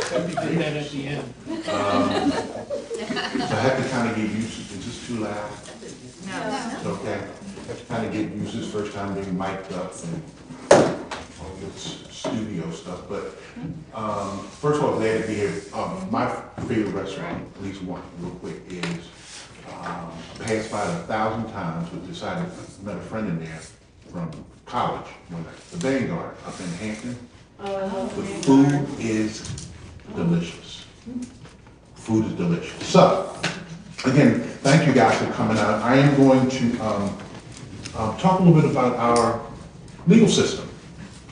Hope you get that at the end. So I have to kind of get used to, is this too loud? No. It's okay. I have to kind of get used to this first time being mic'd up and all this studio stuff. But first of all, glad to be here. My favorite restaurant, at least one, real quick, is passed by it 1,000 times, but decided I met a friend in there from college, the Vanguard up in Hampton. The food is delicious. Food is delicious. So, again, thank you guys for coming out. I am going to talk a little bit about our legal system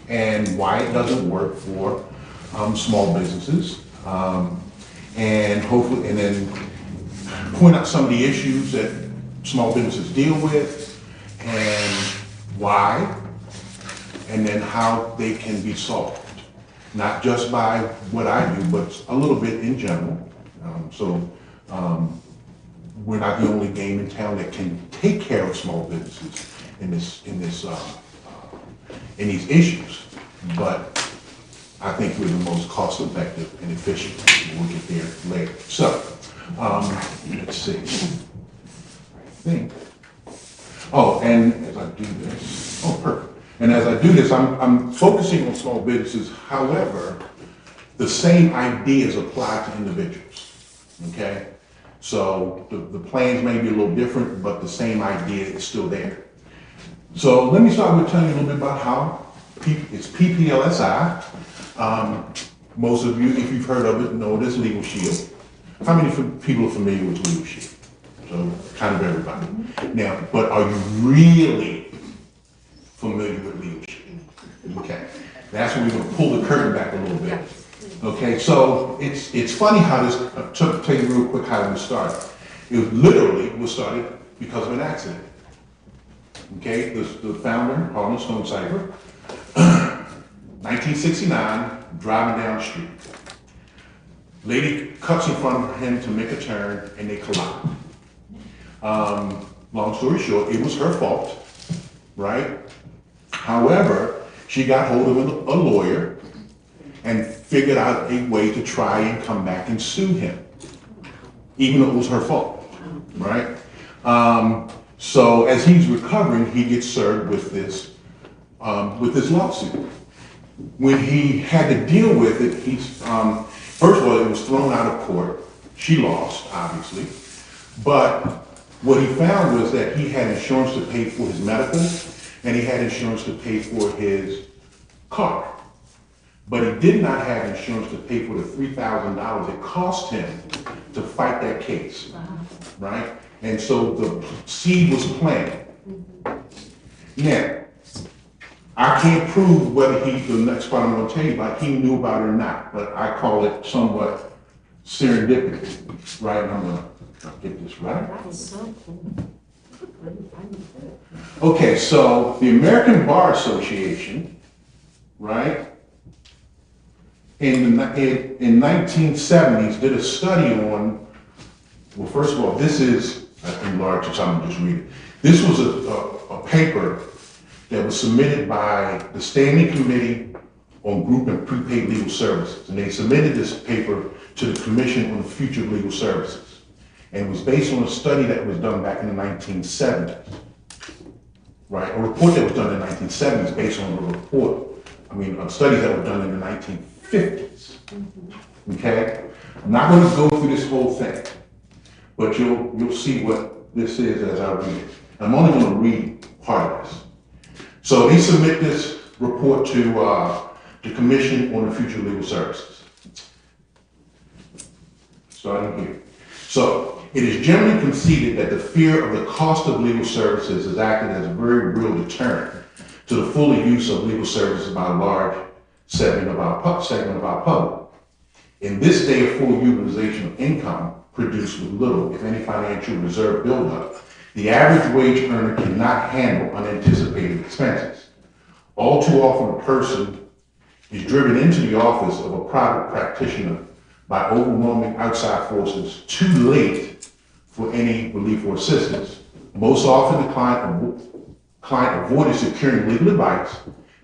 and why it doesn't work for small businesses, and hopefully, and then point out some of the issues that small businesses deal with and why, and then how they can be solved. Not just by what I do, but a little bit in general. We're not the only game in town that can take care of small businesses in these issues, but I think we're the most cost effective and efficient. We'll get there later. So, let's see. I think. Oh, and as I do this, oh, perfect. And as I do this, I'm focusing on small businesses. However, the same ideas apply to individuals. Okay, so the plans may be a little different, but the same idea is still there. So let me start with telling you a little bit about how it's PPLSI. Most of you, if you've heard of it, know it as LegalShield. How many people are familiar with LegalShield? So kind of everybody. Now, but are you really familiar with LegalShield? Okay, that's when we're going to pull the curtain back a little bit. Okay, so it's funny how this, to tell you real quick how it was started. It was started because of an accident. Okay, the founder, Harlan Stone Cipher, 1969, driving down the street. Lady cuts in front of him to make a turn and they collide. Long story short, it was her fault, right? However, she got hold of a lawyer and figured out a way to try and come back and sue him, even though it was her fault, right? So as he's recovering, he gets served with this lawsuit. When he had to deal with it, first of all, it was thrown out of court. She lost, obviously, but what he found was that he had insurance to pay for his medical, and he had insurance to pay for his car. But he did not have insurance to pay for the $3,000 it cost him to fight that case, right? And so the seed was planted. Now, I can't prove whether the next part I'm going to tell you about, he knew about it or not, but I call it somewhat serendipity, right? And I'm going to get this right. That is so cool. Okay, so the American Bar Association, right, in 1970s did a study on, well, first of all, this is, in large, so I'm going to just read it. This was a paper that was submitted by the Standing Committee on Group and Prepaid Legal Services. And they submitted this paper to the Commission on the Future of Legal Services. And it was based on a study that was done back in the 1970s. Right, a report that was done in the 1970s based on studies that were done in the 1950s. Okay? I'm not going to go through this whole thing, but you'll see what this is as I read it. I'm only going to read part of this. So they submit this report to the Commission on the Future of Legal Services. Starting here. So, it is generally conceded that the fear of the cost of legal services has acted as a very real deterrent to the full use of legal services by a large segment of our public. In this day of full utilization of income produced with little, if any, financial reserve buildup, the average wage earner cannot handle unanticipated expenses. All too often, a person is driven into the office of a private practitioner by overwhelming outside forces too late for any relief or assistance. Most often, the client avoided securing legal advice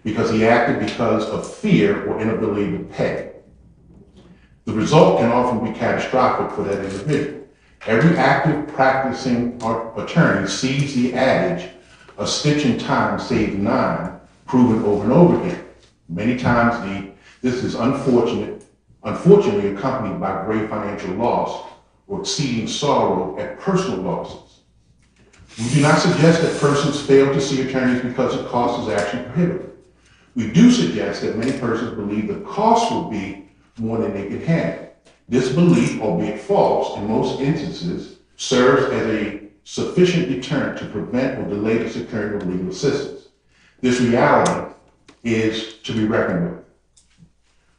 because he acted because of fear or inability to pay. The The result can often be catastrophic for that individual. Every active practicing attorney sees the adage, a stitch in time saves nine, proven over and over again. Many times this is unfortunately accompanied by great financial loss or exceeding sorrow at personal losses. We do not suggest that persons fail to see attorneys because the cost is actually prohibitive. We do suggest that many persons believe the cost will be more than they can handle. This belief, albeit false, in most instances, serves as a sufficient deterrent to prevent or delay the securing of legal assistance. This reality is to be reckoned with.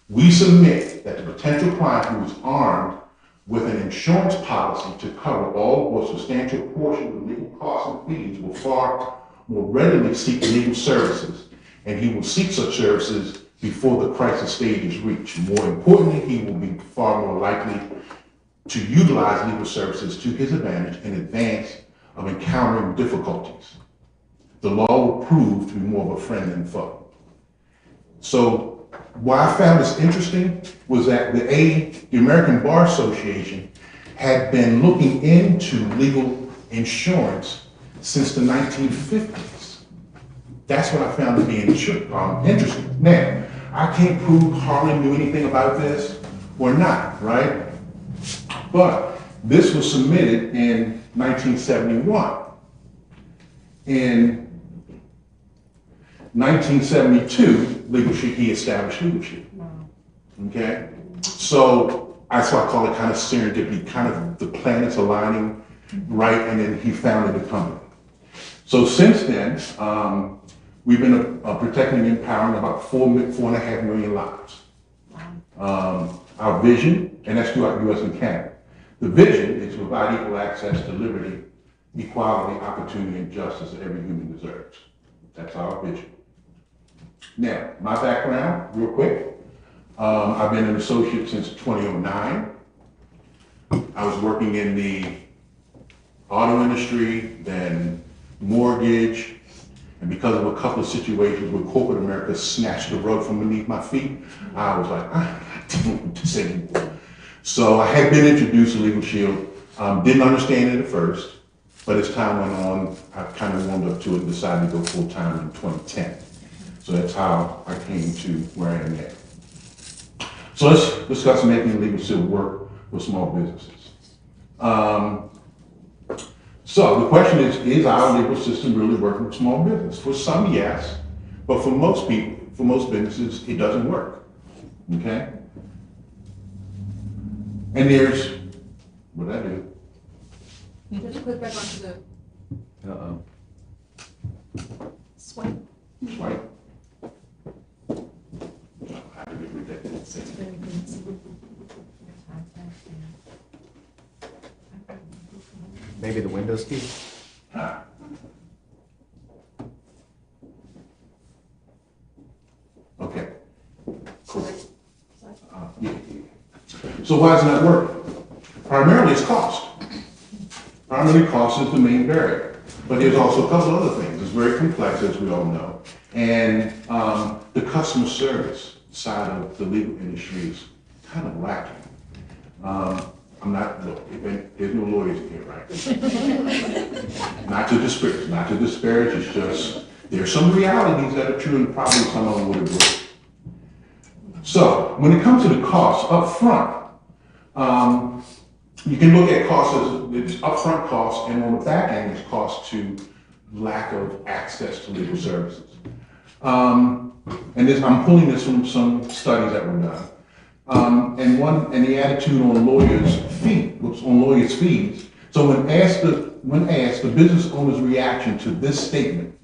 We submit that the potential client who is armed with an insurance policy to cover all or substantial portion of the legal costs and fees will far more readily seek legal services, and he will seek such services before the crisis stage is reached. More importantly, he will be far more likely to utilize legal services to his advantage in advance of encountering difficulties. The law will prove to be more of a friend than foe. So why I found this interesting was that the American Bar Association had been looking into legal insurance since the 1950s. That's what I found to be interesting. Now, I can't prove Harley knew anything about this or not, right? But this was submitted in 1971. In 1972, LegalShield, he established LegalShield. Okay? So that's why I call it kind of serendipity, kind of the planets aligning, right? And then he founded the company. So since then, we've been protecting and empowering about 4.5 million lives. Our vision, and that's throughout the US and Canada. The vision is to provide equal access to liberty, equality, opportunity, and justice that every human deserves. That's our vision. Now, my background, real quick. I've been an associate since 2009. I was working in the auto industry, then mortgage, and because of a couple of situations where corporate America snatched the rug from beneath my feet, I was like, I don't want this anymore. So I had been introduced to LegalShield, didn't understand it at first, but as time went on, I kind of warmed up to it and decided to go full time in 2010. So that's how I came to where I am now. So let's discuss making LegalShield work with small businesses. So the question is our legal system really working with small business? For some, yes, but for most people, for most businesses, it doesn't work, okay? And there's, what did I do? Just click back onto the swipe. Swipe. I didn't read that. Maybe the Windows key? Okay. Cool. Yeah. So why isn't that working? Primarily it's cost. Primarily cost is the main barrier. But there's also a couple other things. It's very complex, as we all know. And the customer service side of the legal industry is kind of lacking. I'm not, look, there's no lawyers in here, right? Not to disparage, it's just, there's some realities that are true and probably some of them would agree. So, when it comes to the costs up front, you can look at costs as it's upfront costs, and on the back end, it's cost to lack of access to legal services. And I'm pulling this from some studies that were done. And the attitude on lawyers' fees. So when asked the business owner's reaction to this statement,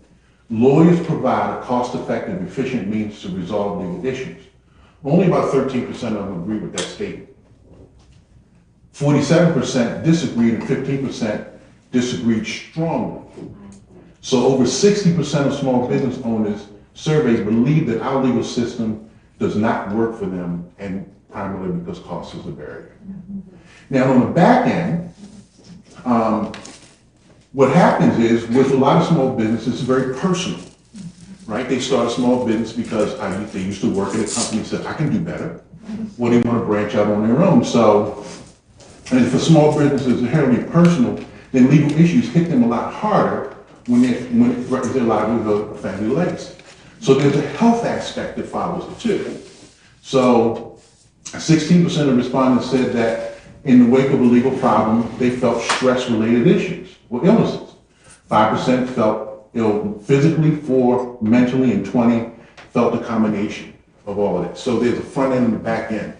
lawyers provide a cost-effective, efficient means to resolve legal issues. Only about 13% of them agree with that statement. 47% disagreed and 15% disagreed strongly. So over 60% of small business owners surveyed believe that our legal system does not work for them, and primarily because cost is a barrier. Now on the back end, what happens is with a lot of small businesses, it's very personal, right? They start a small business because they used to work at a company and said, I can do better. Or they want to branch branch out on their own. So, and for small businesses inherently personal, then legal issues hit them a lot harder when it represents their livelihood or family legacy. So there's a health aspect that follows it too. So 16% of respondents said that in the wake of a legal problem, they felt stress-related issues or illnesses. 5% felt ill physically, 4% mentally, and 20% felt a combination of all of it. So there's a front end and a back end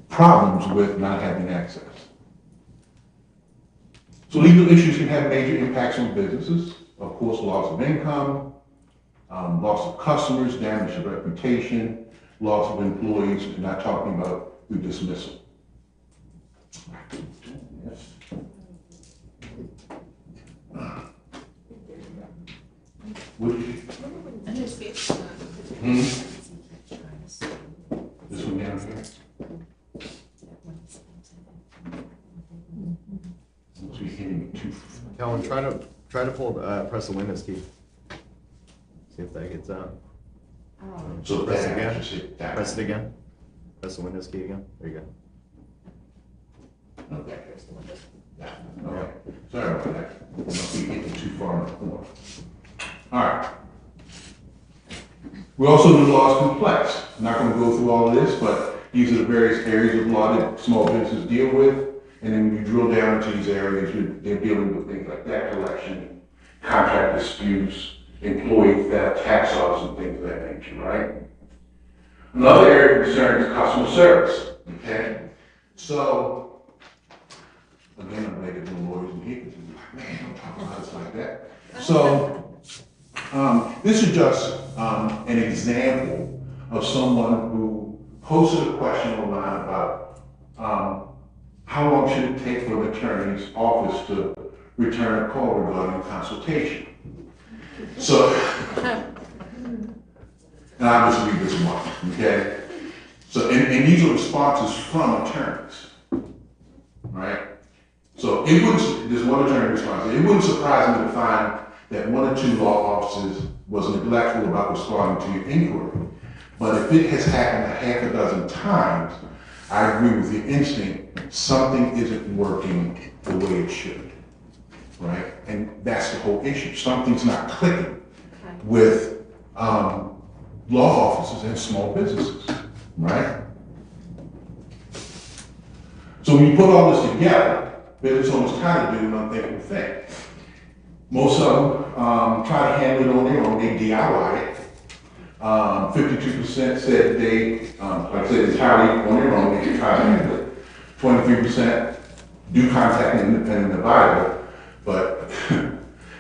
problems with not having access. So legal issues can have major impacts on businesses. Of course, loss of income, loss of customers, damage of reputation, loss of employees, and not talking about the dismissal. Yes. What did you? This one down here? So you're hitting me too. Kellen, try to pull, press the Windows key. See if that gets out. So Press that, again. just hit that. Press it again. Press the Windows key again. There you go. Okay. Okay. Sorry about that. I must be getting too far in the corner. All right. We also do law is complex. I'm not going to go through all of this, but these are the various areas of law that small businesses deal with. And then when you drill down into these areas, they're dealing with things like debt collection, contract disputes, employee theft, tax audits, and things of that nature, right? Another area of concern is customer service, okay? So, again, I'm making the lawyers in here, because they're like, man, don't talk about us like that. So, this is just an example of someone who posted a question online about how long should it take for an attorney's office to return a call regarding a consultation. So, and I just read this one, okay? So, and these are responses from attorneys, right? So it wouldn't, there's one attorney response, it wouldn't surprise me to find that 1 or 2 law offices was neglectful about responding to your inquiry. But if it has happened a half a dozen times, I agree with your instinct, something isn't working the way it should, right? And that's the whole issue. Something's not clicking with law offices and small businesses, right? So when you put all this together, business owners kind of do an unthinkable thing. Most of them try to handle it on their own, they DIY it. 52% said they, like I said, entirely on their own, they can try to handle it. 23% do contact an independent advisor, but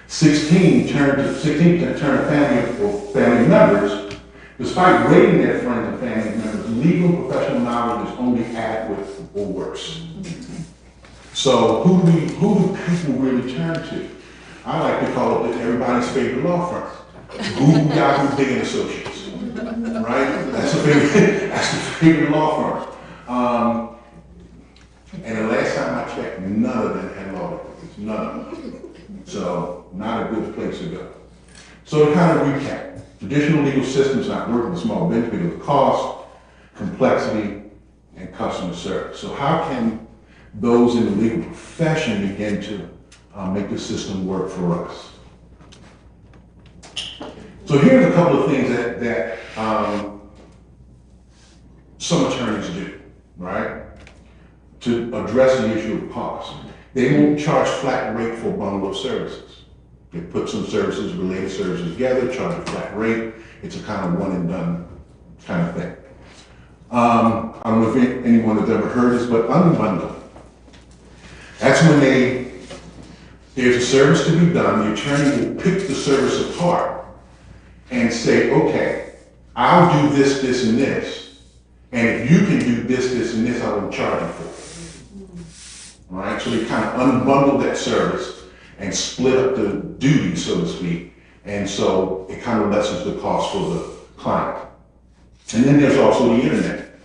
16% turn to family or family members. Despite rating their friends and family members, legal and professional knowledge is only adequate or worse. So who do people really turn to? I like to call it everybody's favorite law firm. Google, Yahoo, Big and Associates, right? That's the favorite law firm. And the last time I checked, none of them had law degrees, none of them. So not a good place to go. So to kind of recap, traditional legal systems not working with small business because of cost, complexity, and customer service. So how can those in the legal profession begin to make the system work for us? So here's a couple of things that some attorneys do, right? To address the issue of cost. They won't charge flat rate for a bundle of services. They put some services, related services together, charge a flat rate. It's a kind of one and done kind of thing. I don't know if anyone has ever heard this, but unbundling. That's when there's a service to be done, the attorney will pick the service apart and say, okay, I'll do this, this, and this, and if you can do this, this, and this, I will charge you for it. All right, so they kind of unbundle that service and split up the duty, so to speak, and so it kind of lessens the cost for the client. And then there's also the internet.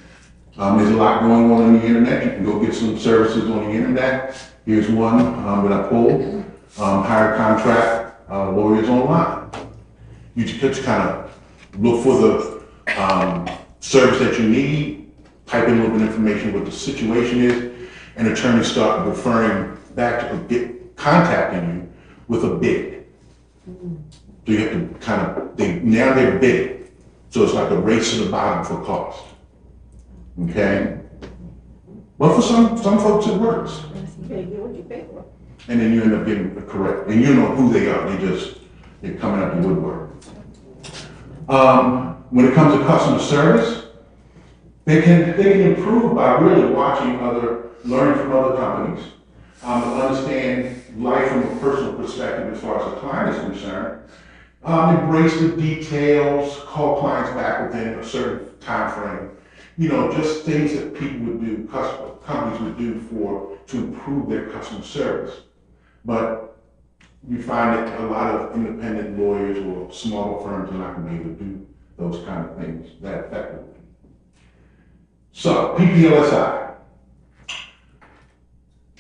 There's a lot going on the internet. You can go get some services on the internet. Here's one that I pulled. Hire contract lawyers online. You just kind of look for the service that you need, type in a little bit of information what the situation is, and attorneys start referring back to contacting you with a bid. So you have to kind of, now they're bidding. So it's like a race to the bottom for cost. Okay? But for some folks it works. You gotta get what you pay for. And then you end up getting it correct. And you know who they are. They're coming out the woodwork. When it comes to customer service, they can improve by really learning from other companies, understand life from a personal perspective as far as the client is concerned, embrace the details, call clients back within a certain time frame. You know, just things that people would do, companies would do to improve their customer service. But you find that a lot of independent lawyers or smaller firms are not going to be able to do those kind of things that effectively. So, PPLSI,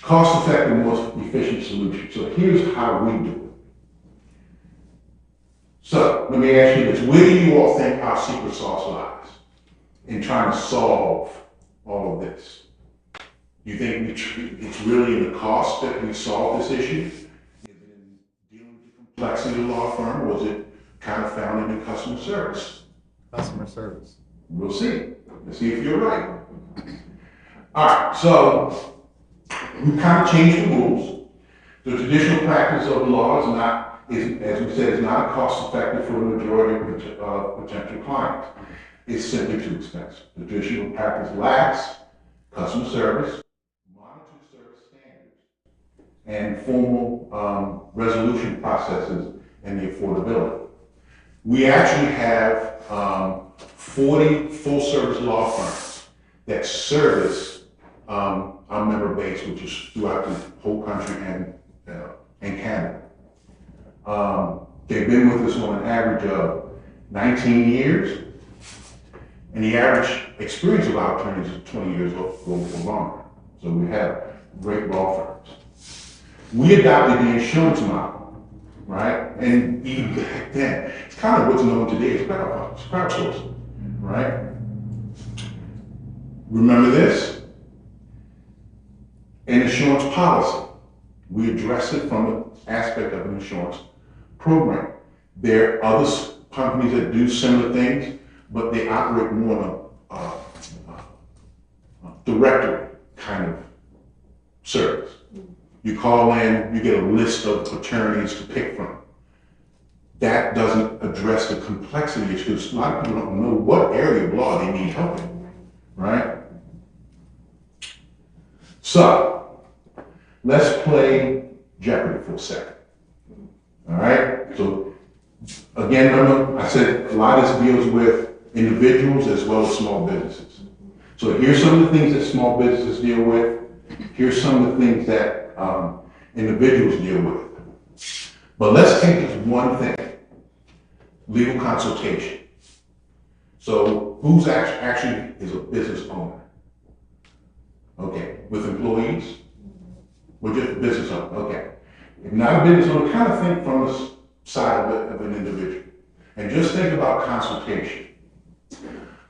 cost-effective, most efficient solution. So here's how we do it. So let me ask you this: where do you all think our secret sauce lies in trying to solve all of this? You think it's really in the cost that we solve this issue? Is it in dealing with the complexity of the law firm, or is it kind of found in the customer service? Customer service. We'll see. Let's see if you're right. All right, so we kind of changed the rules. The traditional practice of the law as we said, is not cost-effective for the majority of potential clients. It's simply too expensive. The traditional practice lacks customer service, monitored service standards, and formal resolution processes and the affordability. We actually have 40 full-service law firms that service our member base, which is throughout the whole country and Canada. They've been with us on an average of 19 years, and the average experience of our attorneys is 20 years or longer. So we have great law firms. We adopted the insurance model, right? And even back then, it's kind of what's known today as crowdsourcing, right? Remember this? An insurance policy. We address it from the aspect of an insurance program. There are other companies that do similar things, but they operate more on a directory kind of service. You call in, you get a list of attorneys to pick from. That doesn't address the complexity issues. A lot of people don't know what area of law they need help in, right? So, let's play Jeopardy for a second. All right? So, again, remember, I said a lot of this deals with individuals as well as small businesses. So here's some of the things that small businesses deal with. Here's some of the things that individuals deal with. But let's take this one thing, legal consultation. So who's actually is a business owner? Okay, with employees? We're just business owner, okay. If not a business owner, kind of think from the side of an individual. And just think about consultation.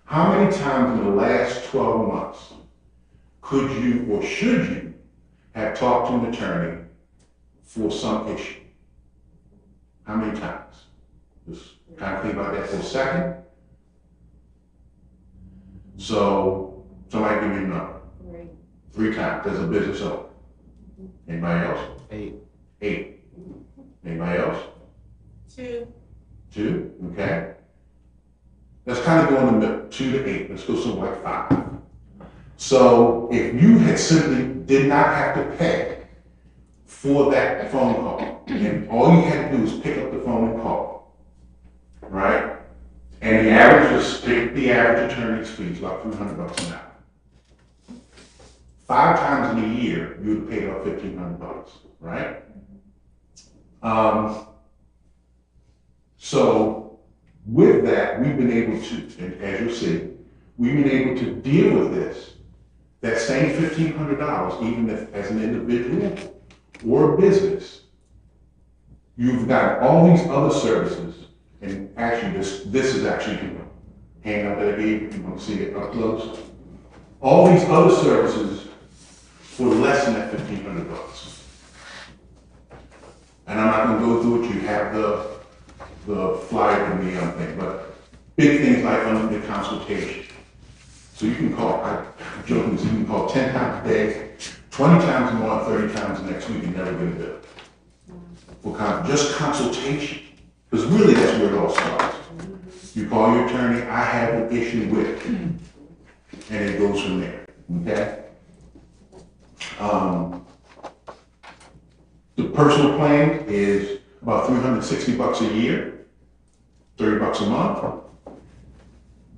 How many times in the last 12 months could you or should you have talked to an attorney for some issue? How many times? Just kind of think about that for a second. So, somebody give me a number. 3 times as a business owner. Anybody else? 8. 8. Anybody else? 2. 2, okay. Let's kind of go in the middle, 2 to 8. Let's go something like 5. So if you had simply did not have to pay for that phone call, and all you had to do was pick up the phone and call, right? And the average attorney's fee is about $300 an hour. 5 times in a year, you would pay about $1,500, right? So with that, we've been able to, and as you'll see, we've been able to deal with this. That same $1,500, even if as an individual or a business, you've got all these other services, and actually this is actually a handout that I gave you. You want to see it up close? all these other services for less than that $1,500. And I'm not gonna go through it, you have the flyer in the thing, but big things like unlimited consultation. So you can call, I'm joking, so you can call 10 times a day, 20 times a month, 30 times the next week and never get a bill. For just consultation, because really that's where it all starts. You call your attorney, I have an issue with, and it goes from there, okay? The personal plan is about $360 a year, $30 a month.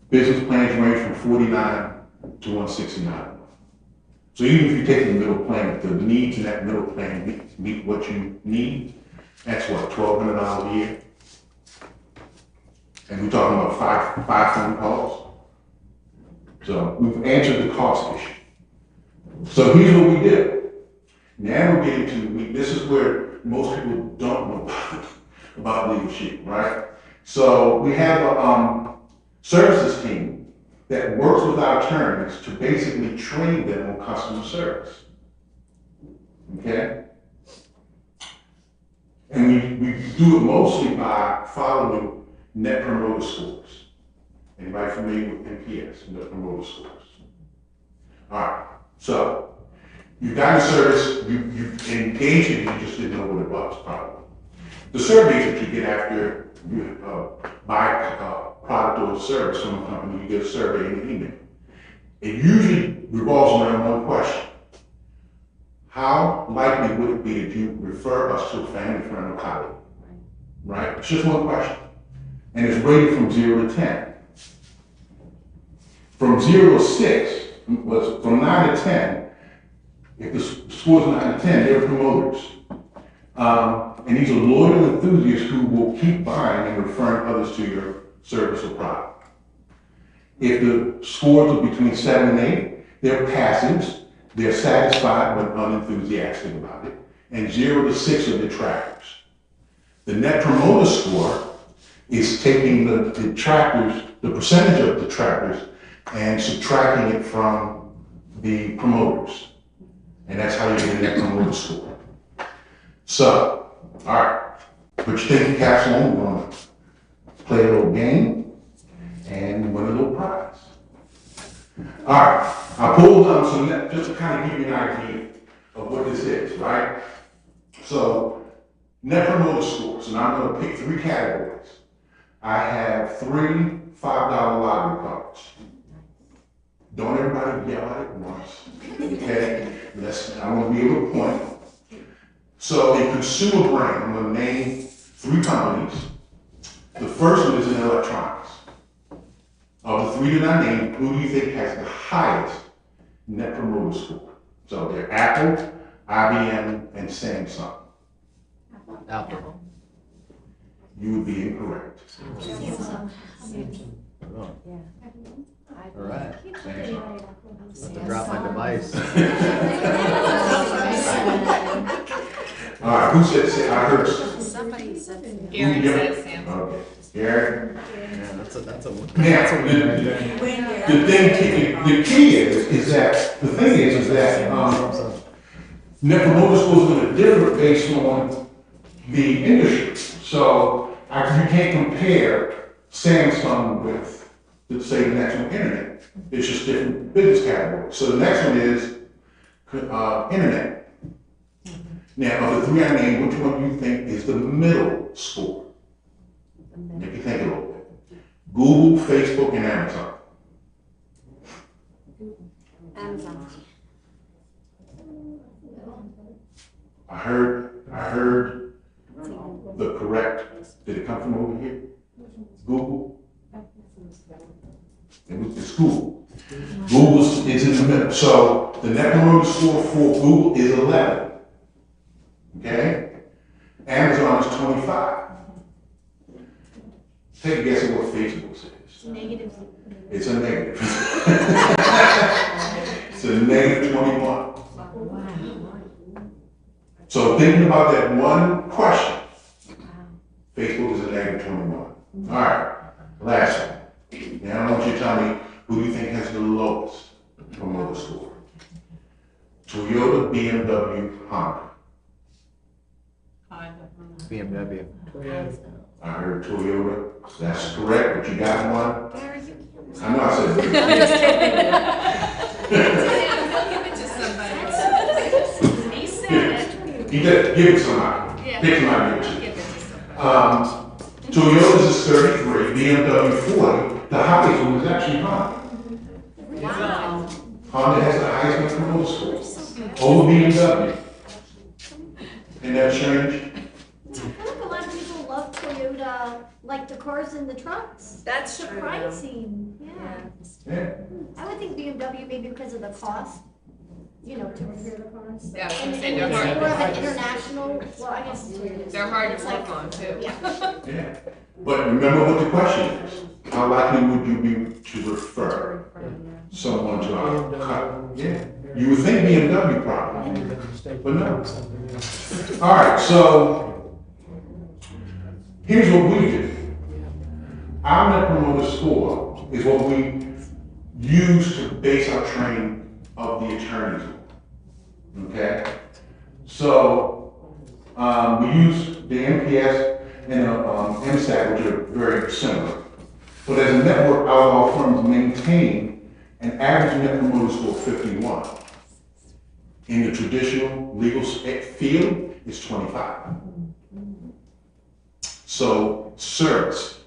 Business plans range from $49 to $169. So even if you take the middle plan, if the needs in that middle plan meet what you need, that's what, $1,200 a year? And we're talking about five phone calls. So we've answered the cost issue. So here's what we did. Now we're getting to, this is where most people don't know about LegalShield, right? So we have a services team that works with our attorneys to basically train them on customer service. Okay? And we do it mostly by following Net Promoter Scores. Anybody familiar with NPS, Net Promoter Scores? All right, so you got a service, you engaged it, you just didn't know what it was, probably. The surveys that you get after you buy a product or a service from a company, you get a survey in the email. It usually revolves around one question. How likely would it be that you refer us to a family, friend, or colleague? Right? It's just one question. And it's rated from 0 to 10. From 0 to 6, from 9 to 10, if the score's 9 to 10, they're promoters. And these are loyal enthusiasts who will keep buying and referring others to your service or product. If the scores are between 7 and 8, they're passives. They're satisfied but unenthusiastic about it. And 0 to 6 are detractors. The Net Promoter Score is taking the detractors, the percentage of detractors, and subtracting it from the promoters. And that's how you get a Net Promoter Score. So, all right, put your thinking caps on. We're going to play a little game and win a little prize. All right, I pulled some just to kind of give you an idea of what this is, right? So, Net Promoter Scores, and I'm going to pick 3 categories. I have 3 $5 lottery cards. Don't everybody yell at it once, okay? I want to be able to point. So a consumer brand, I'm going to name 3 companies. The first one is in electronics. Of the 3 that I named, who do you think has the highest Net Promoter Score? So they're Apple, IBM, and Samsung. Apple. You would be incorrect. All right. Samsung. Have to drop my device. All right, who said, I heard. Somebody said. Gary says Samsung. Okay, Gary. Yeah, that's a Now, the key is that, the thing is that, Net Promoter Score is going to differ based on the industry. So, you can't compare Samsung with, let's say, the next one, internet. It's just different business categories. So the next one is internet. Now, of the 3 I named, which one do you think is the middle score? If you think a little bit. Google, Facebook, and Amazon. Amazon. I heard the correct, did it come from over here? Google? It's Google. Google is in the middle. So the Net Promoter Score for Google is 11. Okay? Amazon is 25. Take a guess at what Facebook says. Negative. It's a negative. It's a negative 21. So thinking about that one question, Facebook is a negative 21. All right, last one. Now I want you to tell me who do you think has the lowest promoter Toyota, BMW, Honda. BMW. I heard Toyota, that's correct, but you got one? Gary, you can't. I know I said I'm BMW. just kidding. Give it to somebody. He said it. You did, give it to somebody. Yeah. Pick somebody. Give it to somebody. Toyota's is 33, BMW 40. The highest one is actually Honda. Wow. Honda has the highest Net Promoter Score over BMW. Ain't that strange? I feel like a lot of people love Toyota, like the cars and the trucks. That's true. Surprising, yeah. Yeah. I would think BMW maybe because of the cost, you know, to repair the cars. Yeah, I was And gonna say and they're it's hard. more of an international, well, I guess Toyota's. They're hard it's to work on too. Yeah. Yeah. But remember what the question is. How likely would you be to refer someone to our car? Yeah. You would think BMW probably, but no. All right, so here's what we do. Our Net Promoter Score is what we use to base our training of the attorneys on. Okay? So we use the NPS and MSAT, which are very similar. But as a network, our law firms maintain an average Net Promoter Score of 51. In the traditional legal field, it's 25. So service,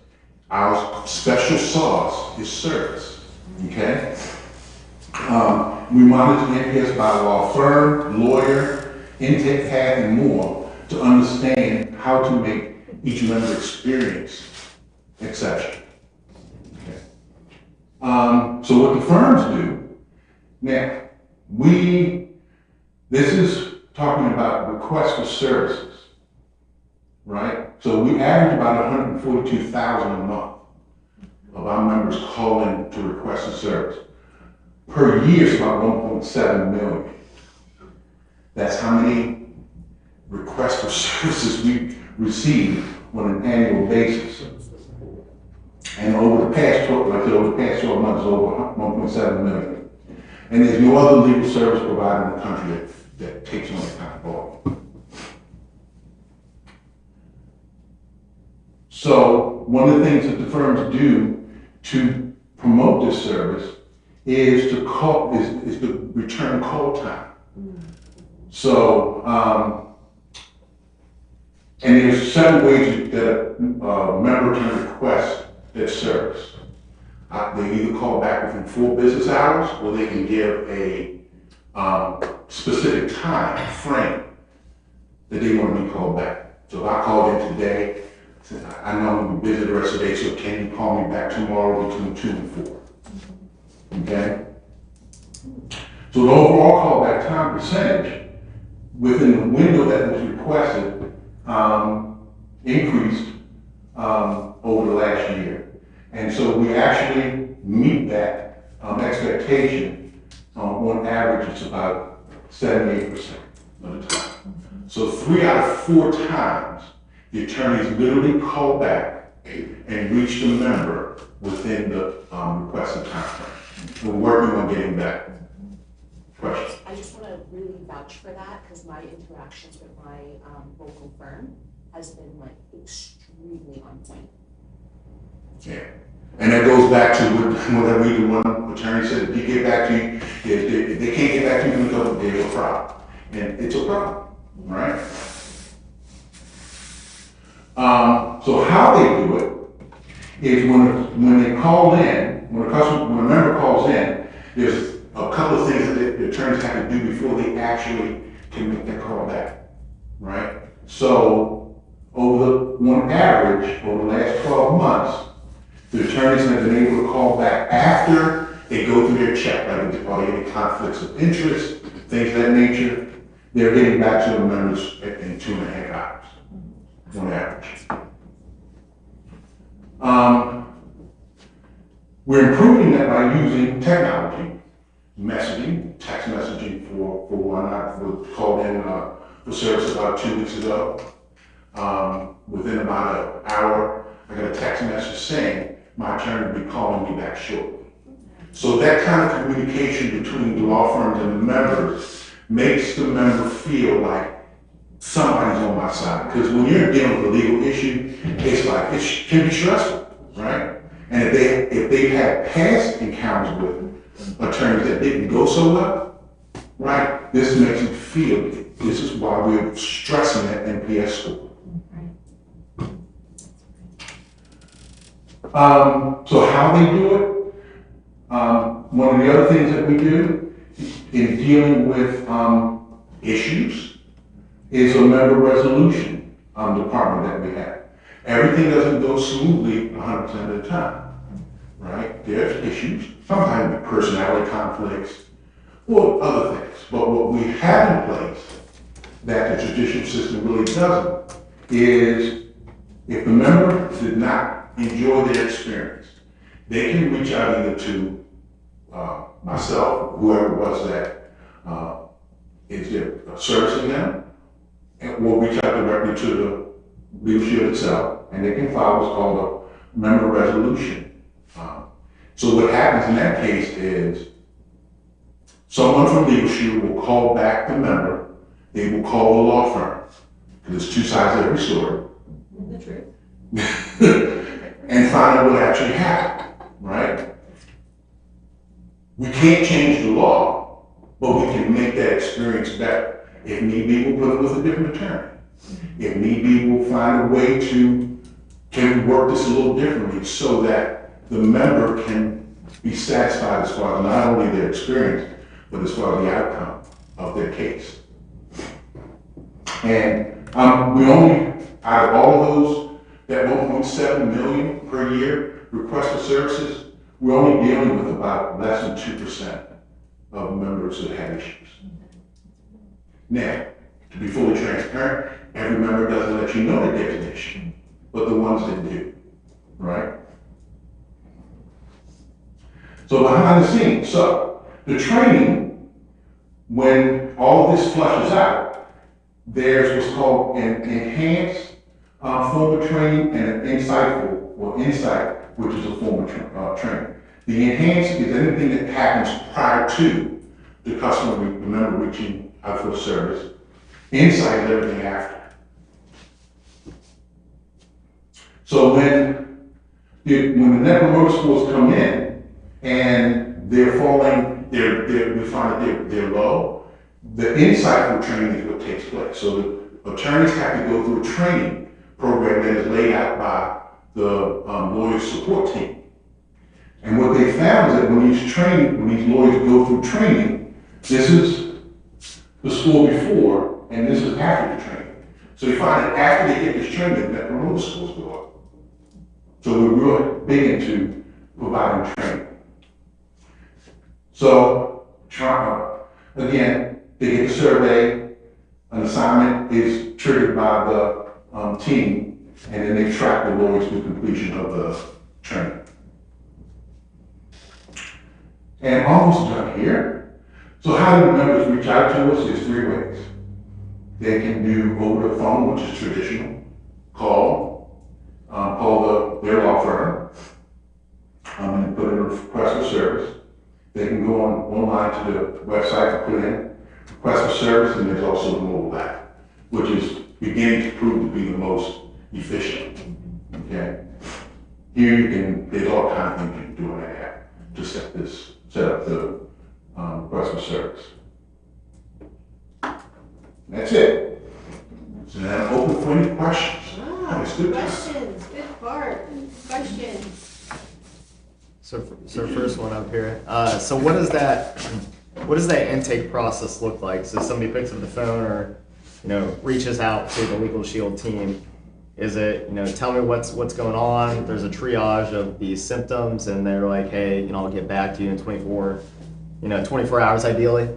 our special sauce is service, okay? We monitor NPS by law firm, lawyer, intake path, and more to understand how to make each member experience exception. Okay. So what the firms do, now, this is talking about requests for services, right? So we average about 142,000 a month of our members call in to request a service. Per year, it's about 1.7 million. That's how many requests for services we receive on an annual basis. And over the past 12 months, over 1.7 million. And there's no other legal service provider in the country that takes on that kind of volume. So one of the things that the firms do to promote this service is to return call time. So, and there's several ways that a member can request that service. They either call back within 4 business hours, or they can give a specific time frame that they want to be called back. So if I called in today, I know I'm going to be busy the rest of the day, so can you call me back tomorrow between 2 and 4? Okay? So the overall callback time percentage within the window that was requested increased over the last year. And so we actually meet that expectation. On average, it's about 78% of the time. So 3 out of 4 times, the attorneys literally call back and reach the member within the requested time frame. We're working on getting that. Question? I just want to really vouch for that because my interactions with my local firm has been like extremely on point. Yeah. And that goes back to what I read, the one attorney said, if you get back to you, if they can't get back to you in a couple of days, it's a problem. And it's a problem, right? So how they do it is when they call in, when a member calls in, there's a couple of things that the attorneys have to do before they actually can make that call back, right? So on average, over the last 12 months, the attorneys have been able to call back after they go through their check, like are there any conflicts of interest, things of that nature. They're getting back to the members in 2.5 hours on average. We're improving that by using technology, messaging, text messaging for one. I called in for service about 2 weeks ago. Within about an hour, I got a text message saying my attorney will be calling me back shortly. So that kind of communication between the law firms and the members makes the member feel like somebody's on my side. Because when you're dealing with a legal issue, it's like, it can be stressful, right? And if they had past encounters with attorneys that didn't go so well, right, this makes them feel, this is why we're stressing that NPS score. So how they do it, one of the other things that we do in dealing with issues is a member resolution department that we have. Everything doesn't go smoothly 100% of the time, right? There's issues, sometimes personality conflicts or other things. But what we have in place that the traditional system really doesn't is if the member did not enjoy their experience, they can reach out either to myself, whoever it was that is servicing them, and we'll reach out directly to the LegalShield itself, and they can file what's called a member resolution. So what happens in that case is someone from LegalShield will call back the member, they will call the law firm, because there's two sides to every story. The truth. And find out what actually happened, right? We can't change the law, but we can make that experience better. If need be, we'll put it with a different attorney. If need be, we'll find a way to work this a little differently so that the member can be satisfied as far as not only their experience, but as far as the outcome of their case. And we only, out of all of those, that 1.7 million per year request for services, we're only dealing with about less than 2% of members that have issues. Now, to be fully transparent, every member doesn't let you know that there's an issue, but the ones that do, right? So behind the scenes, so the training, when all of this flushes out, there's what's called an enhanced form of training and an insightful, or insight, which is a form of training. The enhanced is anything that happens prior to the customer, the member reaching out for service. Insight is everything after. So when the net promoter scores come in and they're falling, we find that they're low, the insightful training is what takes place. So the attorneys have to go through a training program that is laid out by the lawyer support team. And what they found is that when these lawyers go through training, this is the score before and this is after the training. So they find that after they get this training, that promoter scores go up. So we're really big into providing training. So again, they get the survey, an assignment is triggered by the team, and then they track the lawyers to completion of the training. And almost done here. So how do the members reach out to us? There's three ways. They can do over the phone, which is traditional, call their law firm, and put in a request for service. They can go online to the website to put in request for service, and there's also the mobile app, which is beginning to prove to be the most efficient. Okay. Here there's all kinds of things you can do in that app to set up the request for service. That's it. So now I'm open for any questions. It's good time. Questions, good part. Questions. So first one up here. So what does that intake process look like? So somebody picks up the phone or, reaches out to the LegalShield team. Is it, tell me what's going on? There's a triage of the symptoms and they're like, hey, I'll get back to you in 24 hours ideally,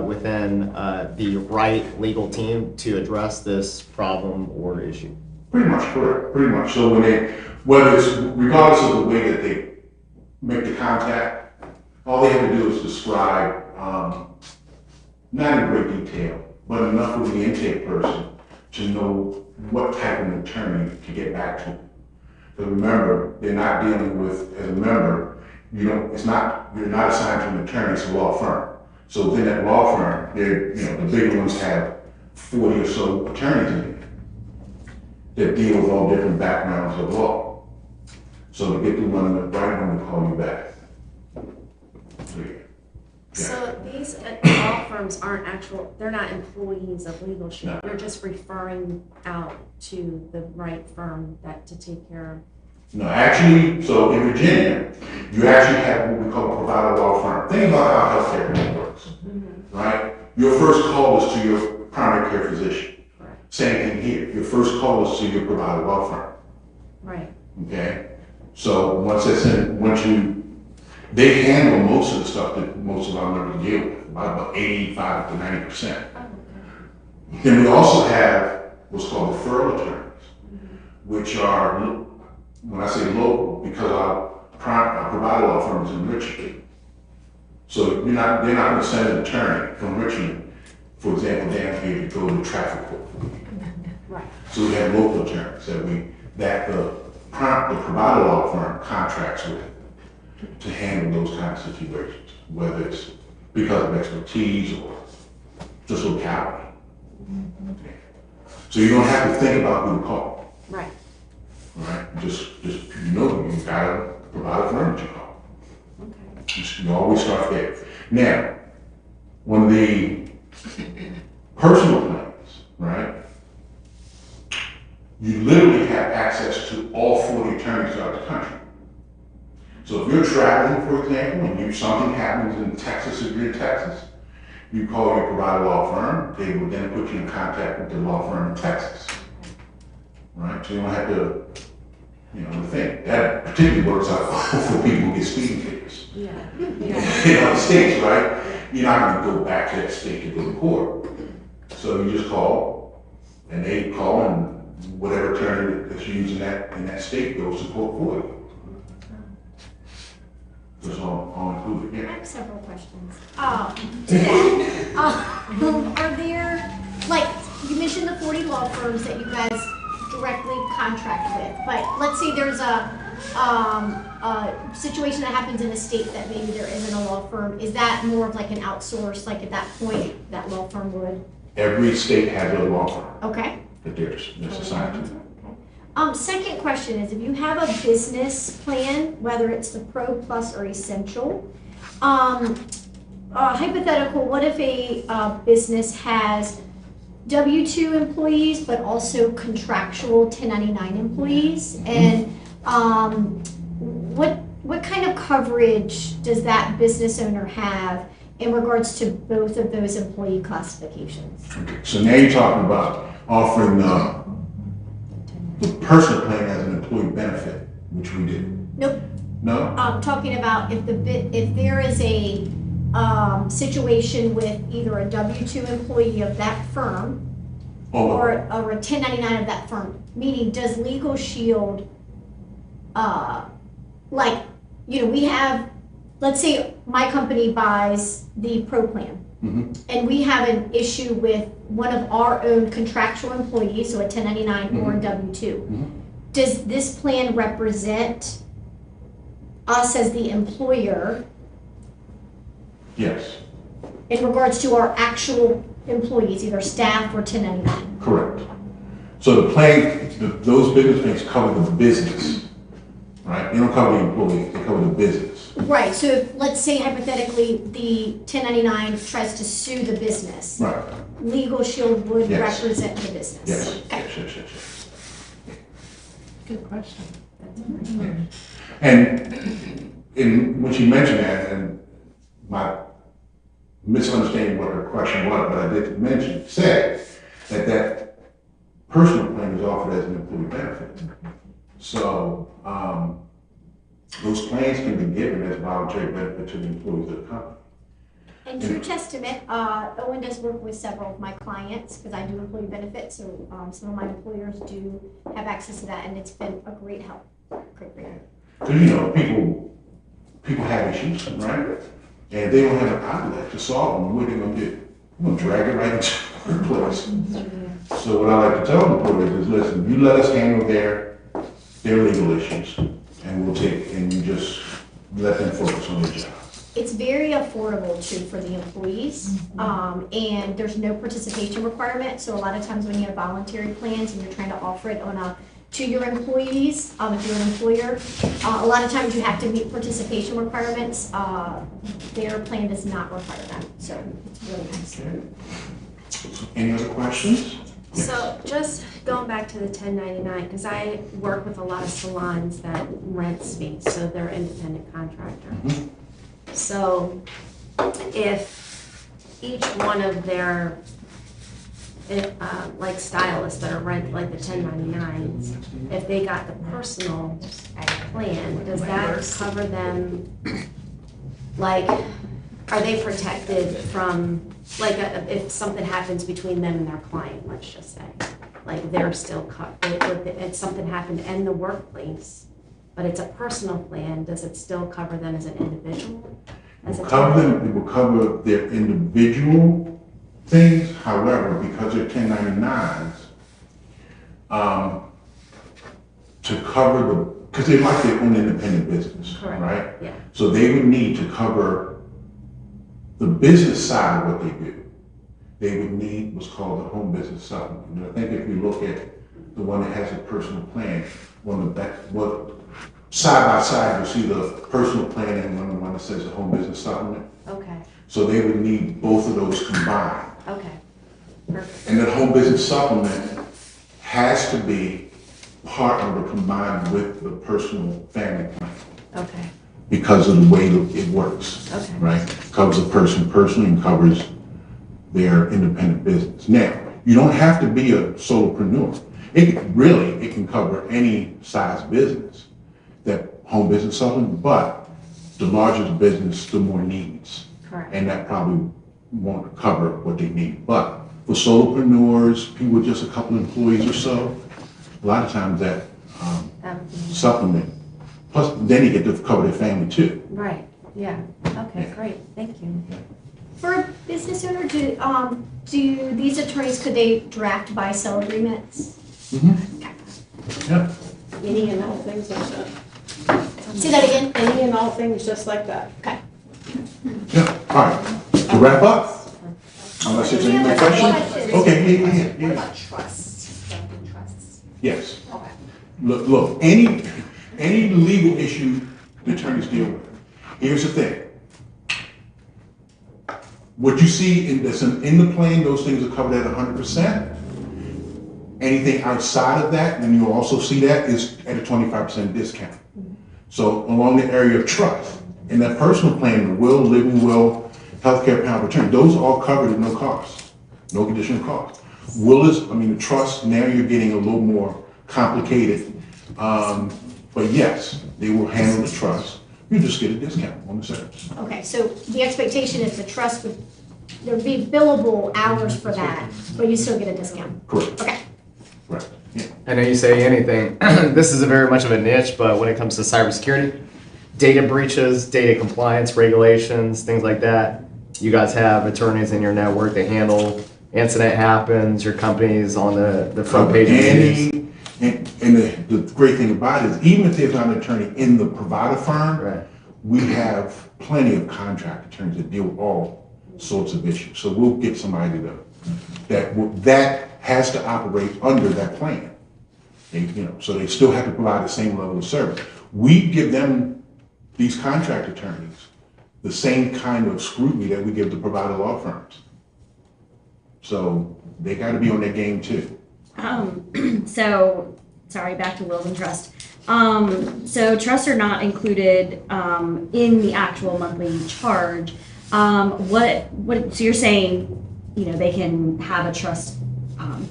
within the right legal team to address this problem or issue. Pretty much correct, pretty much. So regardless of the way that they make the contact, all they have to do is describe, not in great detail, but enough for the intake person to know what type of attorney to get back to. But remember, they're not dealing with, as a member, you're not assigned to an attorney, it's a law firm. So within that law firm, the bigger ones have 40 or so attorneys in it that deal with all different backgrounds of law. So to get the one that right one to call you back. So, yeah. So these law firms aren't they're not employees of LegalShield. No. You're just referring out to the right firm to take care of. No, actually, so in Virginia, you actually have what we call a provider law firm. Think about how healthcare really works, right? Your first call is to your primary care physician. Correct. Same thing here. Your first call is to your provider law firm. Right. Okay? So they handle most of the stuff that most of our members deal with, about 85 to 90%. Oh, okay. Then we also have what's called referral attorneys, which are, when I say local, because our provider law firm is in Richmond. So they're not going to send an attorney from Richmond, for example, down here to go to traffic court. Right. So we have local attorneys that the provider law firm contracts with to handle those kind of situations, whether it's because of expertise or just locality. Okay. So you don't have to think about who to call. Right. All right? Just you got a provider firm that you call. Okay. You always start there. Now, when the personal plans, right? You literally have access to all 40 attorneys throughout the country. So if you're traveling, for example, and something happens in Texas, if you're in Texas, you call your provider law firm, they will then put you in contact with the law firm in Texas. Right? So you don't have to, the thing. That particularly works out for people who get speeding tickets. Yeah. In other states, right? You're not going to go back to that state to go to court. So you just call, and they call, and whatever attorney that's used in that state goes to court for you. That's all included, I yeah. have several questions. To that, are there, like, you mentioned the 40 law firms that you guys directly contract with, but let's say there's a situation that happens in a state that maybe there isn't a law firm. Is that more of like an outsource, like at that point, that law firm would? Every state has a law firm Okay. that they're assigned to. Second question is, if you have a business plan, whether it's the Pro, Plus, or Essential, hypothetical, what if a business has W-2 employees, but also contractual 1099 employees? And what kind of coverage does that business owner have in regards to both of those employee classifications? Okay. So now you're talking about offering the personal plan as an employee benefit, which we do. Nope. No? I'm talking about if there is a situation with either a W-2 employee of that firm or a 1099 of that firm, meaning does LegalShield, we have, let's say my company buys the Pro plan, and we have an issue with one of our own contractual employees, so a 1099 or a W-2. Does this plan represent us as the employer Yes. in regards to our actual employees, either staff or 1099? Correct. So the plan, those business plans cover the business, right? They don't cover the employees, they cover the business. Right, so if, let's say hypothetically, the 1099 tries to sue the business. Right. LegalShield would Yes. represent the business. Yes. Okay. Yes. Good question. And when she mentioned that, and my misunderstanding what her question was, but I did say that personal plan is offered as an employee benefit. So, those plans can be given as voluntary benefit to the employees of the company. And true testament, Owen does work with several of my clients, because I do employee benefits, so some of my employers do have access to that, and it's been a great help. Great help. Because, people have issues, right? And they don't have an outlet to solve them. What are they going to do? They're going to drag it right into their place. So what I like to tell employees is, listen, you let us handle their legal issues, and you just let them focus on their job. It's very affordable too for the employees, and there's no participation requirement. So a lot of times when you have voluntary plans and you're trying to offer it to your employees, if you're an employer, a lot of times you have to meet participation requirements. Their plan does not require that, so it's really nice. Okay. Any other questions? So just going back to the 1099, because I work with a lot of salons that rent space, so they're independent contractor. Mhm. So if each one of their, like stylists that are rent, like the 1099s, if they got the personal plan, does that cover them? Like, are they protected from, like, if something happens between them and their client, let's just say? Like, they're still covered, if something happened in the workplace, but it's a personal plan, does it still cover them as an individual? It will cover their individual things, however, because they're 1099s, to cover because they're like their own independent business, Correct. right? Yeah. So they would need to cover the business side of what they do. They would need what's called a home business supplement. And I think if you look at the one that has a personal plan, side by side, you'll see the personal plan and the one that says the home business supplement. Okay, So they would need both of those combined. okay, perfect. And that home business supplement has to be partnered or combined with the personal family plan Okay, because of the way that it works, okay. right? Covers a person personally and covers their independent business. Now, you don't have to be a solopreneur. It can cover any size business, that home business supplement, but the larger the business, the more needs. Correct. And that probably won't cover what they need. But for solopreneurs, people with just a couple employees or so, a lot of times that That would be, supplement, plus then you get to cover their family too. right, yeah, okay, great, thank you. For a business owner, do these attorneys, could they draft buy-sell agreements? Yeah. Any and all things like that. Say that again? Any and all things just like that. Okay. Yeah, all right. To wrap up, unless there's any more questions? Okay, What yeah. about trusts, family trusts? Yes. Okay. Look, any legal issue the attorneys deal with. Here's the thing. What you see in the plan, those things are covered at 100%. Anything outside of that, and you'll also see that, is at a 25% discount. So along the area of trust, in that personal plan, the will, living will, healthcare power of attorney, those are all covered at no cost, no additional cost. The trust, now you're getting a little more complicated. But yes, they will handle the trust. You just get a discount on the service. Okay, so the expectation is the trust there'd be billable hours for that, but you still get a discount? Correct. Okay. Right. Yeah. I know you say anything. This is a very much of a niche, but when it comes to cybersecurity, data breaches, data compliance regulations, things like that, you guys have attorneys in your network that handle incident happens, your company's on the front page of the news. And the great thing about it is, even if there's not an attorney in the provider firm, Right. we have plenty of contract attorneys that deal with all sorts of issues. So we'll get somebody that has to operate under that plan. So they still have to provide the same level of service. We give them, these contract attorneys, the same kind of scrutiny that we give the provider law firms. So they got to be on their game too. So, sorry, back to wills and trust. So trusts are not included in the actual monthly charge. So you're saying, they can have a trust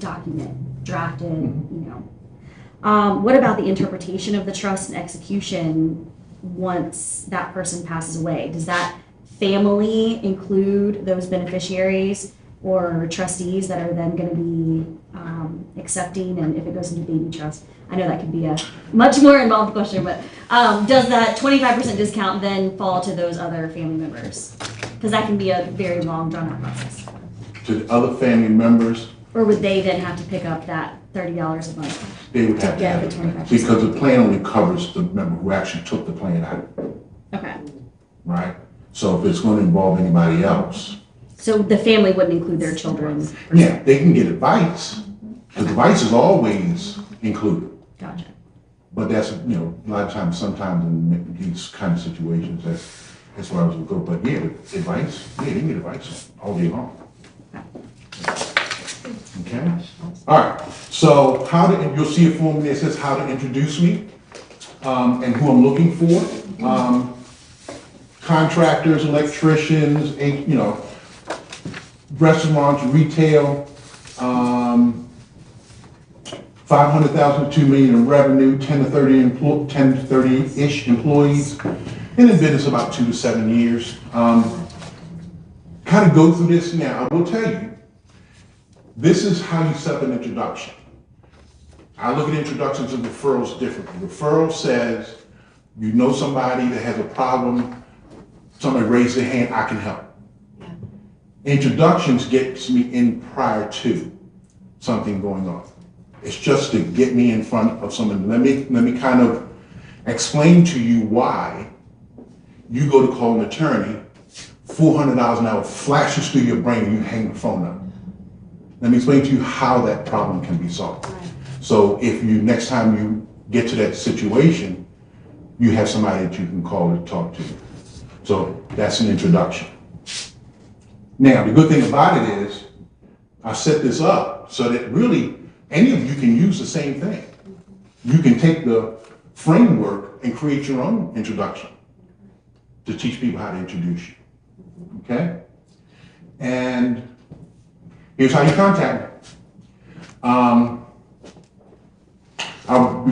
document drafted, What about the interpretation of the trust and execution once that person passes away? Does that family include those beneficiaries or trustees that are then going to be accepting, and if it goes into baby trust? I know that could be a much more involved question, but does that 25% discount then fall to those other family members? Because that can be a very long, drawn-out process. To the other family members, Or would they then have to pick up that $30 a month? they would have to get have the it. 25%. Because the plan only covers the member who actually took the plan out, Okay. right? So if it's gonna involve anybody else, So the family wouldn't include their children? yeah, they can get advice. The advice is always included. Gotcha. But that's, you know, a lot of times, sometimes in these kind of situations, that's where I was gonna go. But yeah, advice, yeah, you can get advice all day long. Okay? All right, so you'll see a form that says how to introduce me, and who I'm looking for. Contractors, electricians, you know, restaurants, retail, 500,000 to 2 million in revenue, 10 to 30-ish employees, and in business about 2 to 7 years. Kind of go through this now. I will tell you, this is how you set up an introduction. I look at introductions and referrals differently. Referral says, you know somebody that has a problem, somebody raised their hand, I can help. Yeah. Introductions gets me in prior to something going on. It's just to get me in front of someone. Let me kind of explain to you why you go to call an attorney, $400 an hour flashes through your brain and you hang the phone up. Let me explain to you how that problem can be solved. Right. So if you, next time you get to that situation, you have somebody that you can call and talk to. So that's an introduction. Now, the good thing about it is, I set this up so that really any of you can use the same thing. You can take the framework and create your own introduction to teach people how to introduce you. Okay? And here's how you contact me. I would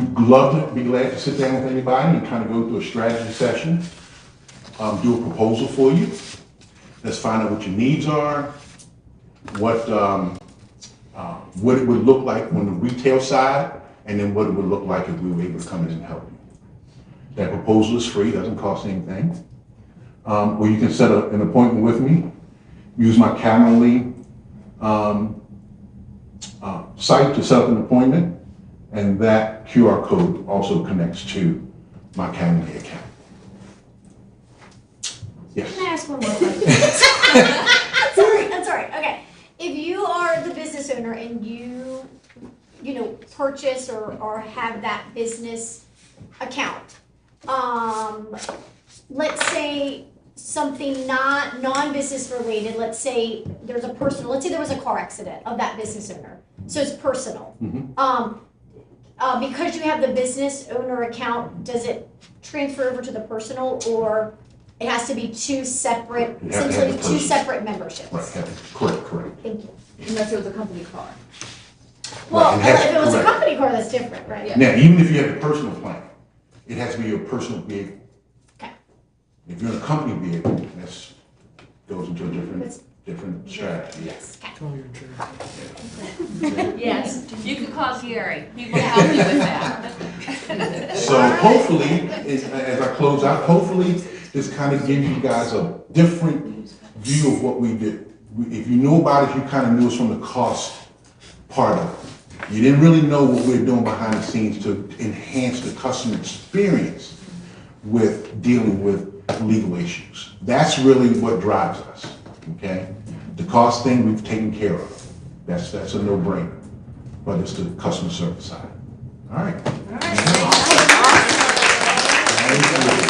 be glad to sit down with anybody and kind of go through a strategy session, do a proposal for you. Let's find out what your needs are, what it would look like on the retail side, and then what it would look like if we were able to come in and help you. That proposal is free, doesn't cost anything. Or you can set up an appointment with me, use my Calendly site to set up an appointment, and that QR code also connects to my Calendly account. Yes. Can I ask one more question? I'm sorry, okay. If you are the business owner and you purchase or have that business account, let's say something non-business related, let's say there was a car accident of that business owner, so it's personal. Mm-hmm. Because you have the business owner account, does it transfer over to the personal, or it has to be two separate memberships? Right, correct. Thank you. Unless it was a company car. Well, Right, if it was a correct. company car, that's different, right? Yeah. Now, even if you have a personal plan, it has to be your personal vehicle. Okay. If you're in a company vehicle, that goes into a different strategy. Yes. Okay. Yes, you can call Gary, he will help you with that. So hopefully, as I close out, hopefully this kind of gives you guys a different view of what we did. If you know about it, you kind of knew us from the cost part of it. You didn't really know what we're doing behind the scenes to enhance the customer experience with dealing with legal issues. That's really what drives us, okay? The cost thing we've taken care of. That's a no-brainer, but it's the customer service side. All right. All right. Thank you.